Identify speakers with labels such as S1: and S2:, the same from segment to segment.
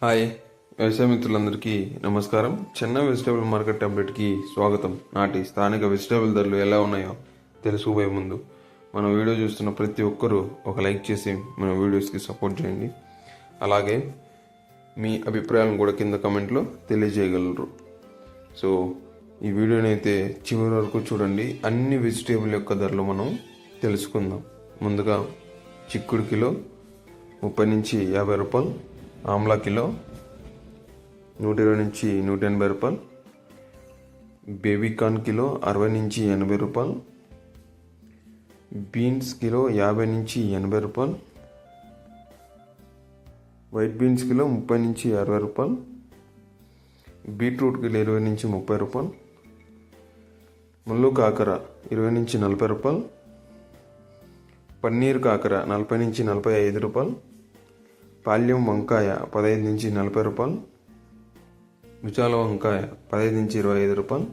S1: Hi వ్యవసాయ మిత్రులందరికీ నమస్కారం. చెన్నై వెజిటేబుల్ మార్కెట్ అప్డేట్కి స్వాగతం. నాటి స్థానిక వెజిటేబుల్ ధరలు ఎలా ఉన్నాయో తెలుసుకోబోయే ముందు మన వీడియో చూస్తున్న ప్రతి ఒక్కరూ ఒక లైక్ చేసి మన వీడియోస్కి సపోర్ట్ చేయండి. అలాగే మీ అభిప్రాయాలను కూడా కింద కమెంట్లో తెలియజేయగలరు. సో ఈ వీడియోని అయితే చివరి వరకు చూడండి. అన్ని వెజిటేబుల్ యొక్క ధరలు మనం తెలుసుకుందాం. ముందుగా చిక్కుడు కిలో 30 నుంచి 50 రూపాయలు, ఆమ్లా కిలో 120 నుంచి 180 రూపాయలు, బేబీకార్న్ కిలో 60 నుంచి 80 రూపాయలు, బీన్స్ కిలో 50 నుంచి 80 రూపాయలు, వైట్ బీన్స్ కిలో 30 నుంచి 60 రూపాయలు, బీట్రూట్ కిలో 20 నుంచి 30 రూపాయలు, ముల్లు కాకర 20 నుంచి 40 రూపాయలు, పన్నీర్ కాకర 40 నుంచి 45 రూపాయలు, పాల్యం వంకాయ 15 నుంచి 40 రూపాయలు, ముచాల వంకాయ 15 నుంచి 25 రూపాయలు,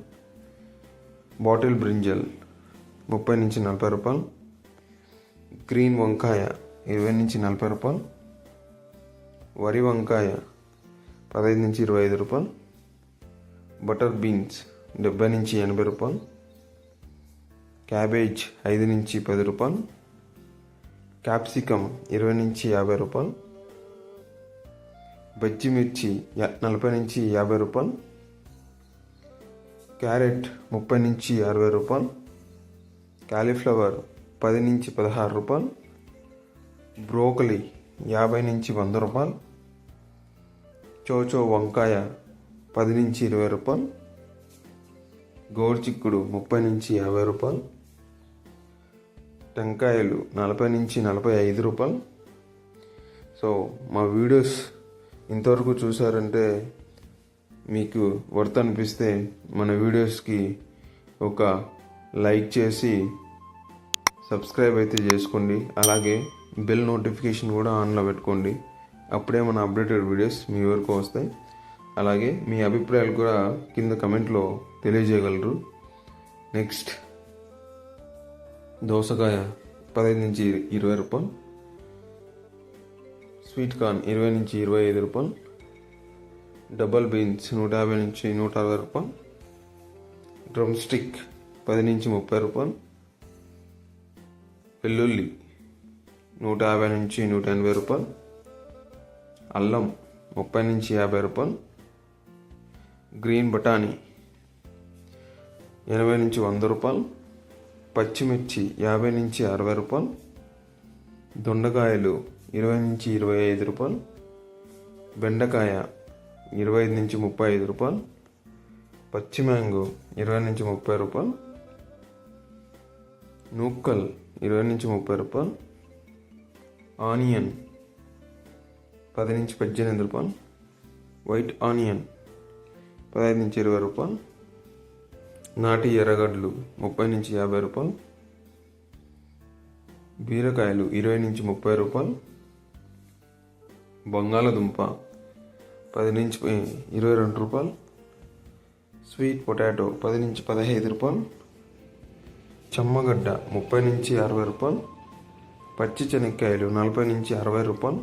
S1: బాటిల్ బ్రింజల్ 30 నుంచి 40 రూపాయలు, గ్రీన్ వంకాయ 20 నుంచి 40 రూపాయలు, వరి వంకాయ 15 నుంచి 25 రూపాయలు, బటర్ బీన్స్ 70 నుంచి 80 రూపాయలు, క్యాబేజ్ 5 నుంచి 10 రూపాయలు, క్యాప్సికమ్ 20 నుంచి 50 రూపాయలు, బజ్జి మిర్చి 40 నుంచి 50 రూపాయలు, క్యారెట్ 30 నుంచి 60 రూపాయలు, కాలీఫ్లవర్ 10 నుంచి 16 రూపాయలు, బ్రోకలీ 50 నుంచి 100 రూపాయలు, చోచో వంకాయ 10 నుంచి 20 రూపాయలు, గోరుచిక్కుడు 30 నుంచి 50 రూపాయలు, టెంకాయలు 40 నుంచి 45 రూపాయలు. సో మా వీడియోస్ ఇంతవరకు చూసారంటే మీకు వర్త్ అనిపిస్తే మన వీడియోస్కి ఒక లైక్ చేసి సబ్స్క్రైబ్ అయితే చేసుకోండి. అలాగే బెల్ నోటిఫికేషన్ కూడా ఆన్లో పెట్టుకోండి. అప్పుడే మన అప్డేటెడ్ వీడియోస్ మీ వరకు వస్తాయి. అలాగే మీ అభిప్రాయాలు కూడా కింద కమెంట్లో తెలియజేయగలరు. నెక్స్ట్ దోసకాయ 15 నుంచి 20 రూపాయలు, స్వీట్ కార్న్ 20 నుంచి 25 రూపాయలు, డబల్ బీన్స్ 150 నుంచి 160 రూపాయలు, డ్రమ్ స్టిక్ 10 నుంచి 30 రూపాయలు, వెల్లుల్లి 150 నుంచి 180 రూపాయలు, అల్లం 30 నుంచి 50 రూపాయలు, గ్రీన్ బఠానీ 80 నుంచి 100 రూపాయలు, పచ్చిమిర్చి 50 నుంచి 60 రూపాయలు, దొండకాయలు 20 నుంచి 25 రూపాయలు, బెండకాయ 25 నుంచి 35 రూపాయలు, పచ్చి మ్యాంగో 20 నుంచి 30 రూపాయలు, నూక్కల్ 20 నుంచి 30 రూపాయలు, ఆనియన్ 10 నుంచి 18 రూపాయలు, వైట్ ఆనియన్ 15 నుంచి 20 రూపాయలు, నాటి ఎర్రగడ్డలు 30 నుంచి 50 రూపాయలు, బీరకాయలు 20 నుంచి 30 రూపాయలు, బంగాళదుంప 10 నుంచి 22 రూపాయలు, స్వీట్ పొటాటో 10 నుంచి 15 రూపాయలు, చెమ్మగడ్డ 30 నుంచి 60 రూపాయలు, పచ్చి శనక్కాయలు 40 నుంచి 60 రూపాయలు,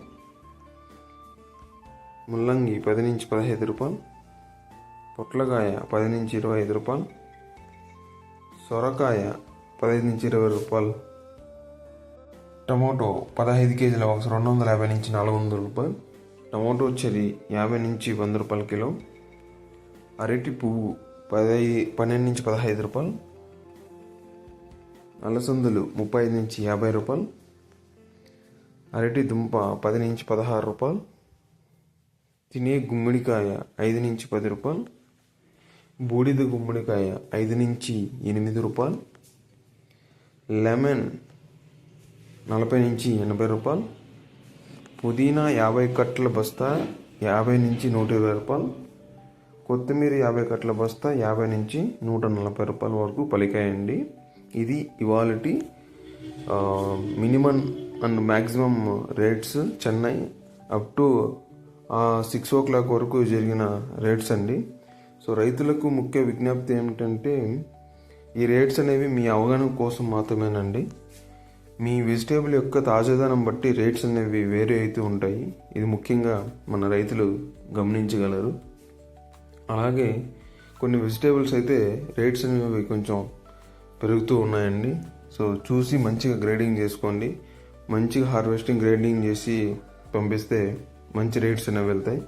S1: ముల్లంగి 10 నుంచి 15 రూపాయలు, పొట్లకాయ 10 నుంచి 25 రూపాయలు, సొరకాయ 15 నుంచి 20 రూపాయలు, టమోటో 15 కేజీల బాక్స్ 250 నుంచి 400 రూపాయలు, టమోటో చెర్రీ 50 నుంచి 100 రూపాయల కిలో, అరటి పువ్వు 12 నుంచి 15 రూపాయలు, అలసందులు 35 నుంచి 50 రూపాయలు, అరటి దుంప 10 నుంచి 16 రూపాయలు, తినే గుమ్మడికాయ 5 నుంచి 10 రూపాయలు, బూడిద గుమ్మడికాయ 5 నుంచి 8 రూపాయలు, లెమన్ 40 నుంచి 80 రూపాయలు, పుదీనా 50 కట్టల బస్తా 50 నుంచి 120 రూపాయలు, కొత్తిమీర 50 కట్టల బస్తా 50 నుంచి 140 రూపాయల వరకు పలికాయండి. ఇది ఇవాళటి minimum and maximum rates Chennai up to 6 o'clock వరకు జరిగిన రేట్స్ అండి. సో రైతులకు ముఖ్య విజ్ఞప్తి ఏమిటంటే ఈ రేట్స్ అనేవి మీ అవగాహన కోసం మాత్రమేనండి. మీ వెజిటేబుల్ యొక్క తాజాదనం బట్టి రేట్స్ అనేవి వేరే అయితే ఉంటాయి. ఇది ముఖ్యంగా మన రైతులు గమనించగలరు. అలాగే కొన్ని వెజిటేబుల్స్ అయితే రేట్స్ అనేవి కొంచెం పెరుగుతూ ఉన్నాయండి. సో చూసి మంచిగా గ్రేడింగ్ చేసుకోండి. మంచిగా హార్వెస్టింగ్ గ్రేడింగ్ చేసి పంపిస్తే మంచి రేట్స్ అనేవి వెళ్తాయి.